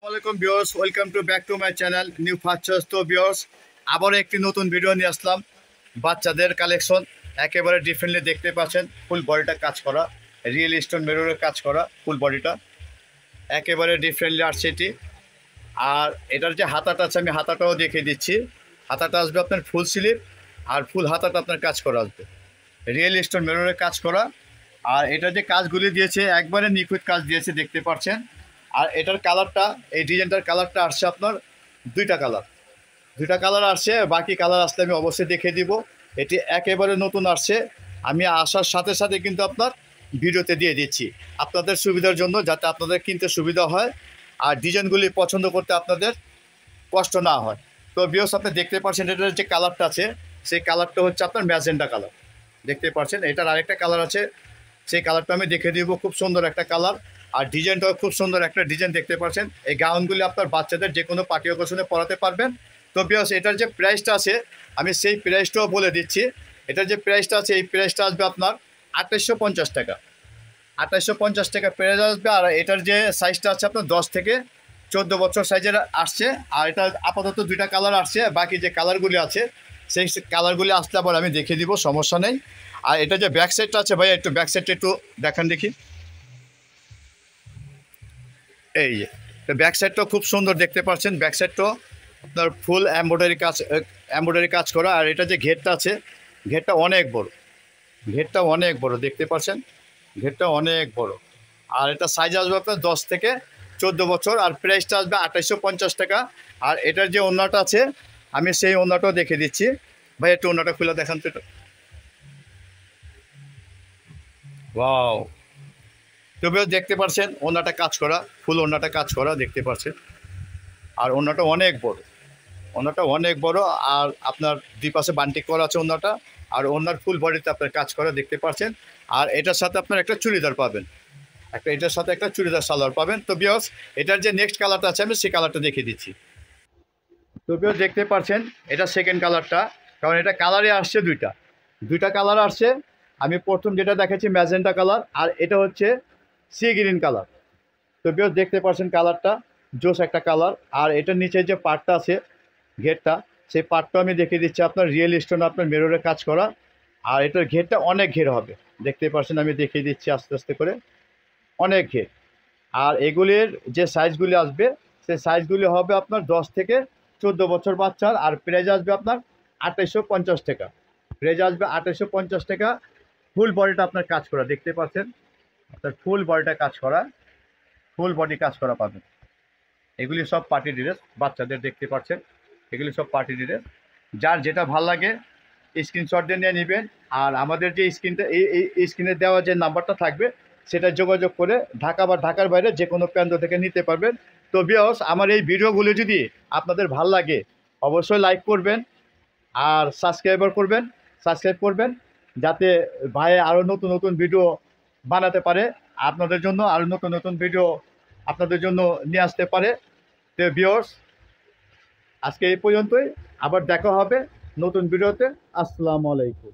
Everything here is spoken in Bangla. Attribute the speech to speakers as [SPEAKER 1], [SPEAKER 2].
[SPEAKER 1] আসসালামু viewers, welcome to back to my channel new features. তো ভিউয়ার্স, আবারও একটি নতুন ভিডিও নিয়ে আসলাম। বাচ্চাদের কালেকশন একেবারে ডিফারেন্টলি দেখতে পাচ্ছেন। ফুল বডিটা কাজ করা, রিয়েল স্টোন মেরুরের কাজ করা, ফুল বডিটা একেবারে ডিফারেন্টলি আসছে এটি। আর এটার যে হাতাটা আছে আমি হাতাটাও দেখিয়ে দিচ্ছি। হাতাটা আসবে আপনার ফুল স্লিভ, আর ফুল হাতাটা আপনার কাজ করা আসবে রিয়েল স্টোন মেরুরের কাজ করা। আর এটা যে কাজগুলি দিয়েছে একবারে নিখুঁত কাজ দিয়েছে দেখতে পাচ্ছেন। আর এটার কালারটা, এই ডিজাইনটার কালারটা আসছে আপনার দুইটা কালার আসছে। বাকি কালার আসলে আমি অবশ্যই দেখে দিব। এটি একেবারে নতুন আসছে, আমি আসার সাথে সাথে কিন্তু আপনার ভিডিওতে দিয়ে দিচ্ছি আপনাদের সুবিধার জন্য, যাতে আপনাদের কিনতে সুবিধা হয় আর ডিজাইনগুলি পছন্দ করতে আপনাদের কষ্ট না হয়। তো ভিউয়ার্স, আপনি দেখতে পাচ্ছেন এটার যে কালারটা আছে সেই কালারটা হচ্ছে আপনার ম্যাজেন্টা কালার দেখতে পাচ্ছেন। এটার আরেকটা কালার আছে, সেই কালারটা আমি দেখে দিব। খুব সুন্দর একটা কালার, আর ডিজাইনটাও খুব সুন্দর একটা ডিজাইন দেখতে পাচ্ছেন। এই গাউনগুলি আপনার বাচ্চাদের যে কোনো পার্টি অকেশনে পরাতে পারবেন। তো ভিউয়ার্স, এটার যে প্রাইসটা আছে আমি সেই প্রাইসটাও বলে দিচ্ছি। এটার যে প্রাইসটা আছে এই প্রাইসটা আসবে আপনার 2850 টাকা। 2850 টাকা প্রাইস আসবে। আর এটার যে সাইজটা আছে আপনার 10 থেকে 14 বছর সাইজের আসছে। আর এটা আপাতত দুইটা কালার আসছে, বাকি যে কালারগুলি আছে সেই কালারগুলি আসলে আবার আমি দেখিয়ে দিব, সমস্যা নেই। আর এটা যে ব্যাক সাইডটা আছে ভাই, একটু ব্যাক সাইডটা একটু দেখান দেখি। এই যে ব্যাক সাইডটাও খুব সুন্দর দেখতে পাচ্ছেন। ব্যাক সাইডটাও আপনার ফুল এমব্রয়ডারি কাজ করা। আর এটা যে ঘেরটা আছে, ঘেরটা অনেক বড় দেখতে পাচ্ছেন। ঘেরটা অনেক বড়। আর এটা সাইজ আসবে আপনার 10 থেকে 14 বছর। আর প্রাইসটা আসবে 2850 টাকা। আর এটার যে ওড়নাটা আছে আমি সেই ওড়নাটাও দেখে দিচ্ছি। ভাই একটু ওড়নাটা খুলে দেখান তো এটা। ওয়াও, তবেও দেখতে পাচ্ছেন ওড়নাটা কাজ করা, ফুল ওড়নাটা কাজ করা দেখতে পাচ্ছেন। আর ওড়নাটা অনেক বড়। আর আপনার দুই পাশে বান্টিক করা আছে ওড়নাটা। আর ওড়নার ফুল বডিতে আপনার কাজ করা দেখতে পাচ্ছেন। আর এটার সাথে আপনার একটা চুড়িদার পাবেন, এটার সাথে একটা চুড়িদার সালোয়ার পাবেন। তো ভিউয়ার্স, এটার যে নেক্সট কালারটা আছে আমি সেই কালারটা দেখিয়ে দিচ্ছি। তো ভিউয়ার্স, দেখতে পাচ্ছেন এটা সেকেন্ড কালারটা, কারণ এটা কালারে আসছে দুইটা কালার আসছে। আমি প্রথম যেটা দেখাচ্ছি ম্যাজেন্টা কালার, আর এটা হচ্ছে সি গ্রিন কালার। তো ভিউয়ার্স, দেখতে পাচ্ছেন কালারটা জোস একটা কালার। আর এটার নিচে যে পার্টটা আছে ঘেরটা, সেই পার্টটা আমি দেখিয়ে দিচ্ছি আপনার রিয়েল স্টোন আপনার মেররে কাজ করা। আর এটার ঘেরটা অনেক ঘের হবে দেখতে পাচ্ছেন, আমি দেখিয়ে দিচ্ছি আস্তে আস্তে করে, অনেক ঘের। আর এগুলির যে সাইজগুলি আসবে সেই সাইজগুলি হবে আপনার 10 থেকে 14 বছর বাচ্চার। আর প্রাইস আসবে আপনার 2850 টাকা। প্রাইস আসবে 2850 টাকা। ফুল বডিটা আপনার কাজ করা দেখতে পাচ্ছেন, আপনার ফুল বডিটা কাজ করা, ফুল বডি কাজ করা পাবেন। এগুলি সব পার্টি ড্রেস বাচ্চাদের দেখতে পাচ্ছেন, এগুলি সব পার্টি ড্রেস। যার যেটা ভাল লাগে স্ক্রিনশট দিয়ে নিয়ে নেবেন। আর আমাদের যে এই স্ক্রিনে দেওয়া যে নাম্বারটা থাকবে সেটা যোগাযোগ করে ঢাকা বা ঢাকার বাইরে যে কোনো প্রান্ত থেকে নিতে পারবেন। তো ভিউয়ার্স, আমার এই ভিডিওগুলো যদি আপনাদের ভাল লাগে অবশ্যই লাইক করবেন আর সাবস্ক্রাইব করবেন, যাতে ভাই আরও নতুন নতুন ভিডিও বানাতে পারে, আপনাদের জন্য আরও নতুন নতুন ভিডিও আপনাদের জন্য নিয়ে আসতে পারে। তো ভিউয়ার্স, আজকে এই পর্যন্তই, আবার দেখা হবে নতুন ভিডিওতে। আসসালামু আলাইকুম।